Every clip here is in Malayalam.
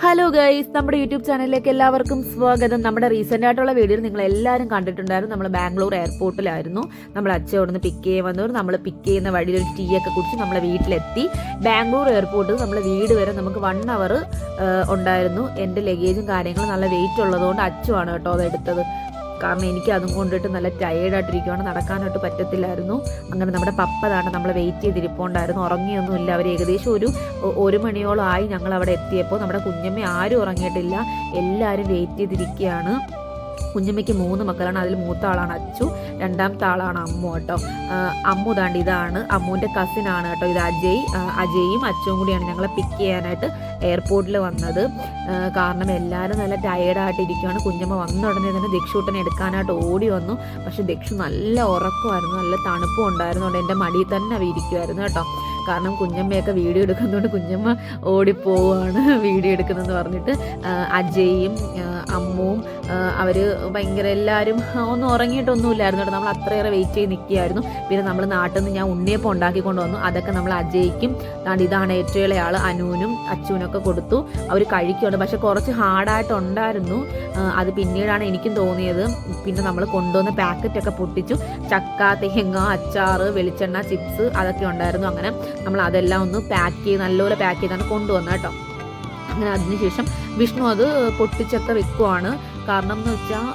ഹലോ ഗൈസ്, നമ്മുടെ യൂട്യൂബ് ചാനലിലേക്ക് എല്ലാവർക്കും സ്വാഗതം. നമ്മുടെ റീസെൻ്റ് ആയിട്ടുള്ള വീഡിയോയിൽ നിങ്ങൾ എല്ലാവരും കണ്ടിട്ടുണ്ടായിരുന്നു. നമ്മൾ ബാംഗ്ലൂർ എയർപോർട്ടിലായിരുന്നു. നമ്മൾ അച്ഛൻ അവിടെ നിന്ന് പിക്ക് ചെയ്യാൻ വന്നവർ നമ്മൾ പിക്ക് ചെയ്യുന്ന വഴിയിൽ ഒരു ടീ ഒക്കെ കുടിച്ച് നമ്മളെ വീട്ടിലെത്തി. ബാംഗ്ലൂർ എയർപോർട്ടിൽ നമ്മളെ വീട് വരെ നമുക്ക് 1 hour ഉണ്ടായിരുന്നു. എൻ്റെ ലഗേജും കാര്യങ്ങളും നല്ല വെയിറ്റ് ഉള്ളതുകൊണ്ട് അച്ഛനാണ് കേട്ടോ അതെടുത്തത്. കാരണം എനിക്ക് അതും കൊണ്ടിട്ട് നല്ല ടയേർഡായിട്ടിരിക്കുകയാണ്, നടക്കാനായിട്ട് പറ്റത്തില്ലായിരുന്നു. അങ്ങനെ നമ്മുടെ പപ്പതാണ് നമ്മളെ വെയിറ്റ് ചെയ്തിരിപ്പുണ്ടായിരുന്നു. ഉറങ്ങിയൊന്നുമില്ല. അവർ ഏകദേശം ഒരു മണിയോളം ആയി ഞങ്ങൾ അവിടെ എത്തിയപ്പോൾ. നമ്മുടെ കുഞ്ഞമ്മ ആരും ഉറങ്ങിയിട്ടില്ല, എല്ലാവരും വെയിറ്റ് ചെയ്തിരിക്കുകയാണ്. കുഞ്ഞമ്മയ്ക്ക് 3 മക്കളാണ്. അതിൽ മൂത്ത ആളാണ് അച്ചു, രണ്ടാമത്തെ ആളാണ് അമ്മു കേട്ടോ. അമ്മു താണ്ട് ഇതാണ് അമ്മുവിൻ്റെ കസിനാണ് കേട്ടോ. ഇത് അജയും അച്ചുവും കൂടിയാണ് ഞങ്ങളെ പിക്ക് ചെയ്യാനായിട്ട് എയർപോർട്ടിൽ വന്നത്. കാരണം എല്ലാവരും നല്ല ടയേർഡായിട്ടിരിക്കുകയാണ്. കുഞ്ഞമ്മ വന്ന ഉടനെ തന്നെ ദക്ഷൂട്ടനെ എടുക്കാനായിട്ട് ഓടി വന്നു. പക്ഷെ ദക്ഷു നല്ല ഉറക്കമായിരുന്നു, നല്ല തണുപ്പും ഉണ്ടായിരുന്നുകൊണ്ട് എൻ്റെ മടിയിൽ തന്നെ അവ ഇരിക്കുമായിരുന്നു കേട്ടോ. കാരണം കുഞ്ഞമ്മയൊക്കെ വീഡിയോ എടുക്കുന്നതുകൊണ്ട് കുഞ്ഞമ്മ ഓടിപ്പോവാണ് വീഡിയോ എടുക്കുന്നതെന്ന് പറഞ്ഞിട്ട്. അജയും അമ്മുവും അവർ ഭയങ്കര എല്ലാവരും ഒന്നും ഉറങ്ങിയിട്ടൊന്നുമില്ലായിരുന്നു കേട്ടോ. നമ്മൾ അത്രയേറെ വെയിറ്റ് ചെയ്ത് നിൽക്കുകയായിരുന്നു. പിന്നെ നമ്മൾ നാട്ടിൽ നിന്ന് ഞാൻ ഉണ്ണിയപ്പം ഉണ്ടാക്കിക്കൊണ്ട് വന്നു. അതൊക്കെ നമ്മൾ അജയ്ക്കും ഇതാണ് ഏറ്റവും ഇളയ ആൾ അനൂനും അച്ചുവിനൊക്കെ കൊടുത്തു. അവർ കഴിക്കുന്നുണ്ട്. പക്ഷെ കുറച്ച് ഹാർഡായിട്ടുണ്ടായിരുന്നു. അത് പിന്നീടാണ് എനിക്കും തോന്നിയത്. പിന്നെ നമ്മൾ കൊണ്ടുവന്ന പാക്കറ്റൊക്കെ പൊട്ടിച്ചു. ചക്ക, തേങ്ങ, അച്ചാറ്, വെളിച്ചെണ്ണ, ചിപ്സ് അതൊക്കെ ഉണ്ടായിരുന്നു. അങ്ങനെ നമ്മൾ അതെല്ലാം ഒന്ന് പാക്ക് ചെയ്ത് നല്ലപോലെ പാക്ക് ചെയ്താണ് കൊണ്ടുവന്നത് കേട്ടോ. അങ്ങനെ അതിനുശേഷം വിഷ്ണു അത് പൊട്ടിച്ചൊക്കെ വെക്കുവാണ്. കാരണം എന്ന് വെച്ചാൽ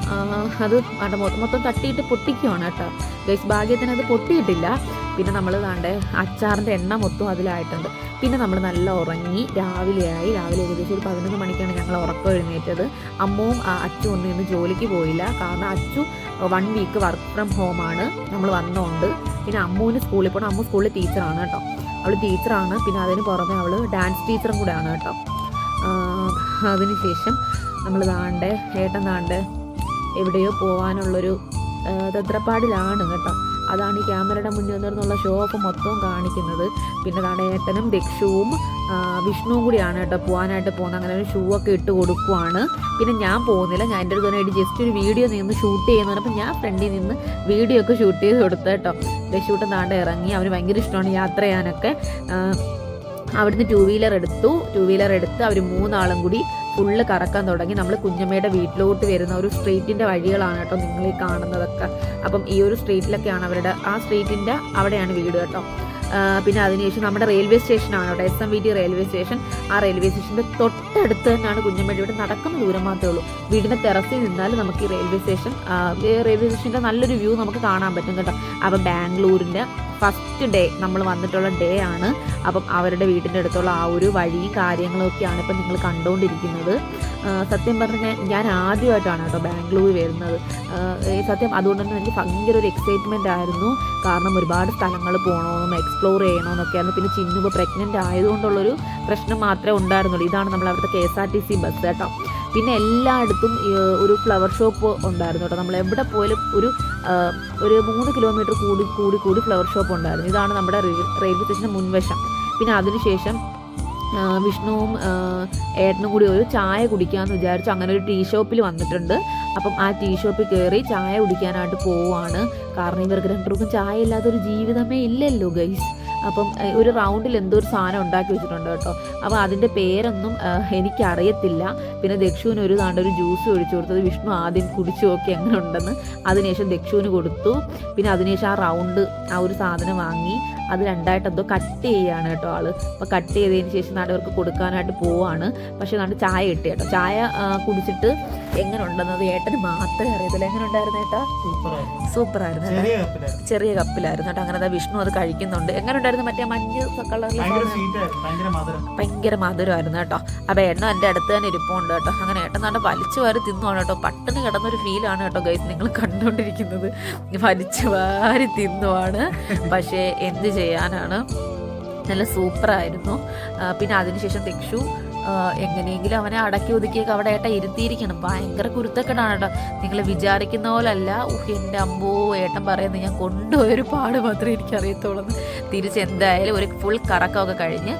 അത് മൊത്തം തട്ടിയിട്ട് പൊട്ടിക്കുവാണ് കേട്ടോ. ഗൈസ് ഭാഗ്യത്തിന് അത് പൊട്ടിയിട്ടില്ല. പിന്നെ നമ്മൾ കണ്ടേ അച്ചാറിൻ്റെ എണ്ണ മൊത്തം അതിലായിട്ടുണ്ട്. പിന്നെ നമ്മൾ നല്ല ഉറങ്ങി. രാവിലെ ഏകദേശം ഒരു 11 മണിക്കാണ് ഞങ്ങൾ ഉറക്കം എഴുന്നേറ്റത്. അമ്മുവും അച്ചു ഒന്നും ഇന്ന് ജോലിക്ക് പോയില്ല. കാരണം അച്ചു 1 week വർക്ക് ഫ്രം ഹോമാണ് നമ്മൾ വന്നോണ്ട്. പിന്നെ അമ്മുവിന് സ്കൂളിൽ പോകണം. അമ്മു സ്കൂളിൽ ടീച്ചറാണ് കേട്ടോ. അവൾ ടീച്ചറാണ്. പിന്നെ അതിന് പുറമെ അവൾ ഡാൻസ് ടീച്ചറും കൂടെയാണ് കേട്ടോ. അതിനുശേഷം നമ്മൾ ഏട്ടൻ എവിടെയോ പോകാനുള്ളൊരു തത്രപ്പാടിലാണ് കേട്ടോ. അതാണ് ഈ ക്യാമറയുടെ മുന്നിൽ നിന്നുള്ള ഷോ ഓഫ് മൊത്തവും കാണിക്കുന്നത്. പിന്നെ ഏട്ടനും ദക്ഷുവും വിഷ്ണുവും കൂടിയാണ് കേട്ടോ പോകാനായിട്ട് പോകുന്നത്. അങ്ങനെ ഒരു ഷൂ ഒക്കെ ഇട്ട് കൊടുക്കുവാണ്. പിന്നെ ഞാൻ പോകുന്നില്ല. ഞാൻ എൻ്റെ അടുത്ത് തന്നെ ജസ്റ്റ് ഒരു വീഡിയോ നിന്ന് ഷൂട്ട് ചെയ്യുന്നു പറഞ്ഞപ്പോൾ ഞാൻ ഫ്രണ്ടിൽ നിന്ന് വീഡിയോ ഒക്കെ ഷൂട്ട് ചെയ്ത് കൊടുത്തു കേട്ടോ. ദക്ഷൂട്ടൻ ഇറങ്ങി. അവന് ഭയങ്കര ഇഷ്ടമാണ് യാത്ര ചെയ്യാനൊക്കെ. അവിടുന്ന് 2 wheeler എടുത്ത് അവർ 3 ആളും കൂടി ഫുള്ള് കറക്കാൻ തുടങ്ങി. നമ്മൾ കുഞ്ഞമ്മയുടെ വീട്ടിലോട്ട് വരുന്ന ഒരു സ്ട്രീറ്റിൻ്റെ വഴികളാണ് കേട്ടോ നിങ്ങൾ ഈ കാണുന്നതൊക്കെ. അപ്പം ഈ ഒരു സ്ട്രീറ്റിലൊക്കെയാണ് ആ സ്ട്രീറ്റിൻ്റെ അവിടെയാണ് വീട് കേട്ടോ. പിന്നെ അതിനുശേഷം നമ്മുടെ റെയിൽവേ സ്റ്റേഷനാണ് കേട്ടോ, SMVT റെയിൽവേ സ്റ്റേഷൻ. ആ റെയിൽവേ സ്റ്റേഷൻ്റെ തൊട്ടടുത്ത് തന്നെയാണ് കുഞ്ഞമ്മയുടെ ഇവിടെ നടക്കുന്ന ദൂരം മാത്രമേ ഉള്ളൂ. വീടിൻ്റെ ടെറസിൽ നിന്നാൽ നമുക്ക് ഈ റെയിൽവേ സ്റ്റേഷൻ്റെ നല്ലൊരു വ്യൂ നമുക്ക് കാണാൻ പറ്റും കേട്ടോ. അപ്പം ബാംഗ്ലൂരിൻ്റെ ഫസ്റ്റ് ഡേ നമ്മൾ വന്നിട്ടുള്ള ഡേ ആണ്. അപ്പം അവരുടെ വീടിൻ്റെ അടുത്തുള്ള ആ ഒരു വഴിയും കാര്യങ്ങളൊക്കെയാണ് ഇപ്പം നിങ്ങൾ കണ്ടുകൊണ്ടിരിക്കുന്നത്. സത്യം പറഞ്ഞാൽ ഞാൻ ആദ്യമായിട്ടാണ് കേട്ടോ ബാംഗ്ലൂർ വരുന്നത്. സത്യം അതുകൊണ്ട് തന്നെ എനിക്ക് ഭയങ്കര ഒരു എക്സൈറ്റ്മെൻ്റ് ആയിരുന്നു. കാരണം ഒരുപാട് സ്ഥലങ്ങൾ പോകണമെന്നും എക്സ്പ്ലോർ ചെയ്യണമെന്നൊക്കെയായിരുന്നു. പിന്നെ ചിന്നു ഇപ്പോൾ പ്രഗ്നൻ്റ് ആയതുകൊണ്ടുള്ളൊരു പ്രശ്നം മാത്രമേ ഉണ്ടായിരുന്നുള്ളൂ. ഇതാണ് നമ്മൾ അവിടുത്തെ KSRTC ബസ് കേട്ടോ. പിന്നെ എല്ലായിടത്തും ഒരു ഫ്ലവർ ഷോപ്പ് ഉണ്ടായിരുന്നു കേട്ടോ. നമ്മൾ എവിടെ പോയാലും ഒരു 3 കിലോമീറ്റർ കൂടി ഫ്ലവർ ഷോപ്പ് ഉണ്ടായിരുന്നു. ഇതാണ് നമ്മുടെ റെയിൽവേ സ്റ്റേഷൻ്റെ മുൻവശം. പിന്നെ അതിനുശേഷം വിഷ്ണുവും ഏട്ടനും കൂടി ഒരു ചായ കുടിക്കാമെന്ന് വിചാരിച്ചു. അങ്ങനെ ഒരു ടീ ഷോപ്പിൽ വന്നിട്ടുണ്ട്. അപ്പം ആ ടീ ഷോപ്പിൽ കയറി ചായ കുടിക്കാനായിട്ട് പോവുകയാണ്. കാരണം ഇവർക്ക് രണ്ടുപേർക്കും ചായ ഇല്ലാത്തൊരു ജീവിതമേ ഇല്ലല്ലോ ഗൈസ്. അപ്പം ഒരു റൗണ്ടിൽ എന്തോ ഒരു സാധനം ഉണ്ടാക്കി വെച്ചിട്ടുണ്ട് കേട്ടോ. അപ്പോൾ അതിൻ്റെ പേരൊന്നും എനിക്കറിയത്തില്ല. പിന്നെ ദക്ഷുവിന് ഒരു ജ്യൂസ് ഒഴിച്ചു കൊടുത്തത് വിഷ്ണു ആദ്യം കുടിച്ചു നോക്കി എങ്ങനെ ഉണ്ടെന്ന്. അതിനുശേഷം ദക്ഷുവിന് കൊടുത്തു. പിന്നെ അതിനുശേഷം ആ ഒരു സാധനം വാങ്ങി അത് 2ആയിട്ട് എന്തോ കട്ട് ചെയ്യുകയാണ് കേട്ടോ ആള്. അപ്പോൾ കട്ട് ചെയ്തതിന് ശേഷം അവർക്ക് കൊടുക്കാനായിട്ട് പോവാണ്. പക്ഷേ ചായ കിട്ടി കേട്ടോ. ചായ കുടിച്ചിട്ട് എങ്ങനെ ഉണ്ടെന്നത് ഏട്ടന് മാത്രമേ അറിയത്തില്ല. എങ്ങനെ ഉണ്ടായിരുന്നു ഏട്ടാ? സൂപ്പറായിരുന്നു. ചെറിയ കപ്പിലായിരുന്നു കേട്ടോ. അങ്ങനെ വിഷ്ണു അത് കഴിക്കുന്നുണ്ട്. എങ്ങനെ ഉണ്ടായിരുന്നു? മറ്റേ മഞ്ഞ് കളറിൽ ഭയങ്കര മധുരമായിരുന്നു കേട്ടോ. അപ്പോൾ ഏട്ടൻ എൻ്റെ അടുത്ത് തന്നെ ഇരിപ്പുണ്ട് കേട്ടോ. അങ്ങനെ ഏട്ടൻ വലിച്ചു വാരി തിന്നുവാണ് കേട്ടോ. പട്ടിണി കിടന്നൊരു ഫീലാണ് കേട്ടോ ഗൈസ് നിങ്ങൾ കണ്ടുകൊണ്ടിരിക്കുന്നത്. വലിച്ചു വാരി തിന്നുവാണ്. പക്ഷേ എന്ത് ചെയ്യാനാണ്, നല്ല സൂപ്പറായിരുന്നു. പിന്നെ അതിനുശേഷം ദക്ഷു എങ്ങനെയെങ്കിലും അവനെ അടക്കി ഒതുക്കിയൊക്കെ അവിടെ ഏട്ടൻ ഇരുത്തിയിരിക്കണം. ഭയങ്കര കുരുത്തക്കെടാണ് കേട്ടോ. നിങ്ങൾ വിചാരിക്കുന്ന പോലല്ല. എൻ്റെ അമ്പോ ഏട്ടൻ പറയുന്നത് ഞാൻ കൊണ്ടുപോയൊരു പാട് മാത്രമേ എനിക്കറിയത്തുള്ളൂ. തിരിച്ച് എന്തായാലും ഒരു ഫുൾ കറക്കമൊക്കെ കഴിഞ്ഞ്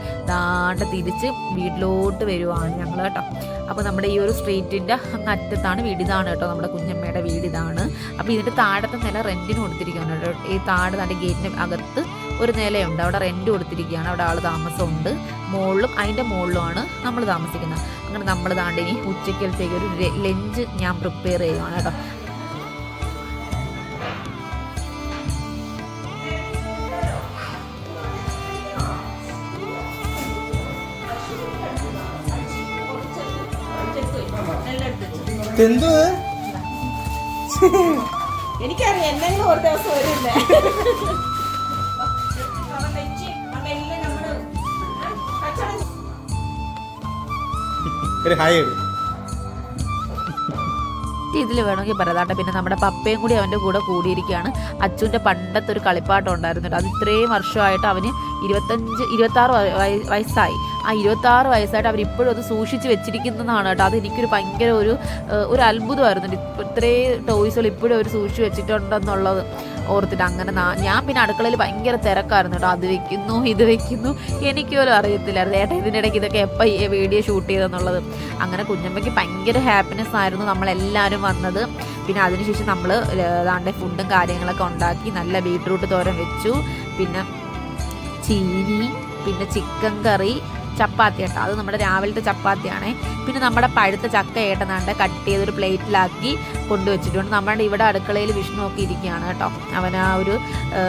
തിരിച്ച് വീട്ടിലോട്ട് വരുവാണ് ഞങ്ങൾ കേട്ടോ. അപ്പോൾ നമ്മുടെ ഈ ഒരു സ്ട്രീറ്റിൻ്റെ അറ്റത്താണ് വീട്. ഇതാണ് കേട്ടോ നമ്മുടെ കുഞ്ഞമ്മയുടെ വീട് ഇതാണ്. അപ്പോൾ ഇതിൻ്റെ താഴത്തെ നില റെൻറ്റിന് കൊടുത്തിരിക്കുകയാണ് കേട്ടോ. ഈ ഗേറ്റിൻ്റെ അകത്ത് ഒരു നിലയുണ്ട്, അവിടെ റെൻറ്റ് കൊടുത്തിരിക്കുകയാണ്. അവിടെ ആൾ താമസമുണ്ട്. മുകളിലും അതിൻ്റെ മുകളിലുമാണ് നമ്മൾ താമസിക്കുന്നത്. അങ്ങനെ നമ്മൾ ഇനി ഉച്ചക്കലത്തേക്ക് ഒരു ലഞ്ച് ഞാൻ പ്രിപ്പയർ ചെയ്യുവാണ് കേട്ടോ. എനിക്കറിയാം എന്തെങ്കിലും ഒരു ദിവസം വരില്ലേ. ഇതിൽ വേണമെങ്കിൽ പറയാം. പിന്നെ നമ്മുടെ പപ്പയും കൂടി അവൻ്റെ കൂടെ കൂടിയിരിക്കുകയാണ്. അച്ചുവിൻ്റെ പണ്ടത്തെ ഒരു കളിപ്പാട്ടം ഉണ്ടായിരുന്നു കേട്ടോ. അത് ഇത്രയും വർഷമായിട്ട് അവന് 26 വയസ്സായി. ആ 26 വയസ്സായിട്ട് അവരിപ്പോഴും അത് സൂക്ഷിച്ച് വെച്ചിരിക്കുന്നതാണ് കേട്ടോ. അത് എനിക്കൊരു ഭയങ്കര ഒരു അത്ഭുതമായിരുന്നു. ഇത്രയും ടോയ്സുകൾ ഇപ്പോഴും അവർ സൂക്ഷിച്ച് വെച്ചിട്ടുണ്ടെന്നുള്ളത് ഓർത്തിട്ട്. അങ്ങനെ ഞാൻ പിന്നെ അടുക്കളയിൽ ഭയങ്കര തിരക്കായിരുന്നു കേട്ടോ. അത് വെക്കുന്നു ഇത് വെക്കുന്നു, എനിക്ക് പോലും അറിയത്തില്ലായിരുന്നു ഏട്ടാ ഇതിൻ്റെ ഇടയ്ക്ക് ഇതൊക്കെ എപ്പോൾ വീഡിയോ ഷൂട്ട് ചെയ്തെന്നുള്ളത്. അങ്ങനെ കുഞ്ഞമ്മയ്ക്ക് ഭയങ്കര ഹാപ്പിനെസ് ആയിരുന്നു നമ്മളെല്ലാവരും വന്നത്. പിന്നെ അതിനുശേഷം നമ്മൾ ഏതാണ്ട് ഫുഡും കാര്യങ്ങളൊക്കെ ഉണ്ടാക്കി. നല്ല ബീട്രൂട്ട് തോരൻ വെച്ചു, പിന്നെ ചീനി, പിന്നെ ചിക്കൻ കറി, ചപ്പാത്തി കേട്ടോ. അത് നമ്മുടെ രാവിലത്തെ ചപ്പാത്തിയാണേ. പിന്നെ നമ്മുടെ പഴുത്ത ചക്ക ഏട്ടനാണ്ട് കട്ട് ചെയ്തൊരു പ്ലേറ്റിലാക്കി കൊണ്ടുവച്ചിട്ടുണ്ട്. നമ്മുടെ ഇവിടെ അടുക്കളയിൽ വിഷ്ണു ഒക്കെ ഇരിക്കുകയാണ് കേട്ടോ. അവൻ ആ ഒരു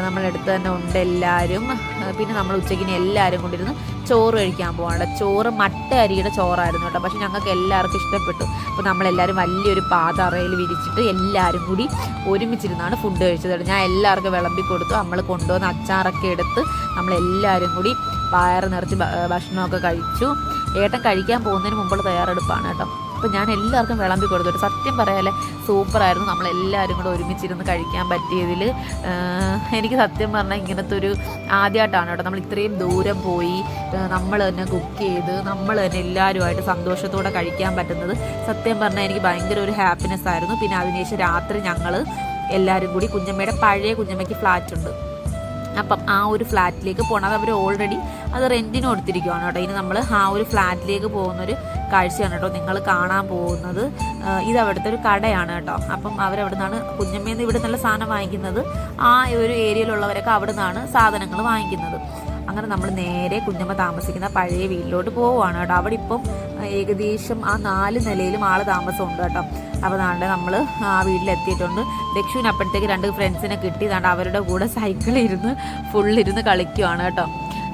നമ്മളെടുത്ത് തന്നെ ഉണ്ട് എല്ലാവരും. പിന്നെ നമ്മൾ ഉച്ചയ്ക്കിന് എല്ലാവരും കൊണ്ടിരുന്ന് ചോറ് കഴിക്കാൻ പോവാണ്. ചോറ് മട്ട അരിയുടെ ചോറായിരുന്നു കേട്ടോ. പക്ഷെ ഞങ്ങൾക്ക് എല്ലാവർക്കും ഇഷ്ടപ്പെട്ടു. അപ്പോൾ നമ്മളെല്ലാവരും വലിയൊരു പാതറയിൽ വിരിച്ചിട്ട് എല്ലാവരും കൂടി ഒരുമിച്ചിരുന്നാണ് ഫുഡ് കഴിച്ചത്. ഞാൻ എല്ലാവർക്കും വിളമ്പി കൊടുത്തു. നമ്മൾ കൊണ്ടുവന്ന് അച്ചാറൊക്കെ എടുത്ത് നമ്മളെല്ലാവരും കൂടി വയറ് നിറച്ച് ഭക്ഷണമൊക്കെ കഴിച്ചു. ഏട്ടൻ കഴിക്കാൻ പോകുന്നതിന് മുമ്പുള്ള തയ്യാറെടുപ്പാണ് കേട്ടോ. അപ്പോൾ ഞാൻ എല്ലാവർക്കും വിളമ്പി കൊടുത്തു. സത്യം പറയാല്ലേ സൂപ്പറായിരുന്നു. നമ്മളെല്ലാവരും കൂടെ ഒരുമിച്ചിരുന്ന് കഴിക്കാൻ പറ്റിയതിൽ എനിക്ക് സത്യം പറഞ്ഞാൽ ഇങ്ങനത്തെ ഒരു ആദ്യമായിട്ടാണ് കേട്ടോ. നമ്മൾ ഇത്രയും ദൂരം പോയി നമ്മൾ തന്നെ കുക്ക് ചെയ്ത് നമ്മൾ തന്നെ എല്ലാവരുമായിട്ട് സന്തോഷത്തോടെ കഴിക്കാൻ പറ്റുന്നത് സത്യം പറഞ്ഞാൽ എനിക്ക് ഭയങ്കര ഒരു ഹാപ്പിനെസ് ആയിരുന്നു. പിന്നെ അതിനുശേഷം രാത്രി ഞങ്ങൾ എല്ലാവരും കൂടി കുഞ്ഞമ്മയ്ക്ക് ഫ്ലാറ്റ് ഉണ്ട്. അപ്പം ആ ഒരു ഫ്ലാറ്റിലേക്ക് പോകണം. അത് അവർ ഓൾറെഡി അത് റെൻറ്റിന് കൊടുത്തിരിക്കുകയാണ് കേട്ടോ. ഇനി നമ്മൾ ആ ഒരു ഫ്ലാറ്റിലേക്ക് പോകുന്നൊരു കാഴ്ചയാണ് കേട്ടോ നിങ്ങൾ കാണാൻ പോകുന്നത്. ഇത് അവിടുത്തെ ഒരു കടയാണ് കേട്ടോ. അപ്പം അവരവിടെ നിന്നാണ് കുഞ്ഞമ്മയിൽ നിന്ന് ഇവിടെ നല്ല സാധനം വാങ്ങിക്കുന്നത്. ആ ഒരു ഏരിയയിലുള്ളവരൊക്കെ അവിടെ നിന്നാണ് സാധനങ്ങൾ വാങ്ങിക്കുന്നത്. അങ്ങനെ നമ്മൾ നേരെ കുഞ്ഞമ്മ താമസിക്കുന്ന പഴയ വീട്ടിലോട്ട് പോവുകയാണ് കേട്ടോ. അവിടെ ഇപ്പം ഏകദേശം ആ 4 നിലയിലും ആൾ താമസമുണ്ട് കേട്ടോ. അപ്പോൾ നാണ്ട് നമ്മൾ ആ വീട്ടിലെത്തിയിട്ടുണ്ട്. ദക്ഷുവിന് അപ്പോഴത്തേക്ക് 2 ഫ്രണ്ട്സിനെ കിട്ടി. നാണ്ട് അവരുടെ കൂടെ സൈക്കിളിരുന്ന് ഫുള്ളിരുന്ന് കളിക്കുവാണ് കേട്ടോ.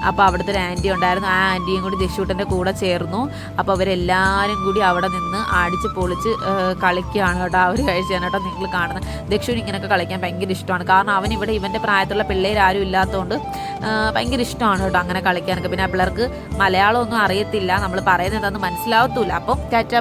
അപ്പോൾ അവിടുത്തെ ഒരു ആൻറ്റി ഉണ്ടായിരുന്നു. ആ ആൻറ്റിയും കൂടി ദക്ഷൂട്ടൻ്റെ കൂടെ ചേർന്നു. അപ്പോൾ അവരെല്ലാവരും കൂടി അവിടെ നിന്ന് അടിച്ച് പൊളിച്ച് കളിക്കുകയാണ് കേട്ടോ. ആ ഒരു കാഴ്ചയാണ് കേട്ടോ നിങ്ങൾ കാണുന്നത്. ദക്ഷുവിന് ഇങ്ങനെയൊക്കെ കളിക്കാൻ ഭയങ്കര ഇഷ്ടമാണ്. കാരണം അവനിവിടെ ഇവൻ്റെ പ്രായത്തിലുള്ള പിള്ളേരാരും ഇല്ലാത്തതുകൊണ്ട് ഭയങ്കര ഇഷ്ടമാണ് കേട്ടോ അങ്ങനെ കളിക്കാനൊക്കെ. പിന്നെ ആ പിള്ളേർക്ക് മലയാളമൊന്നും അറിയത്തില്ല, നമ്മൾ പറയുന്നത് എന്താണെന്ന് മനസ്സിലാവത്തുമില്ല. അപ്പം ടാറ്റ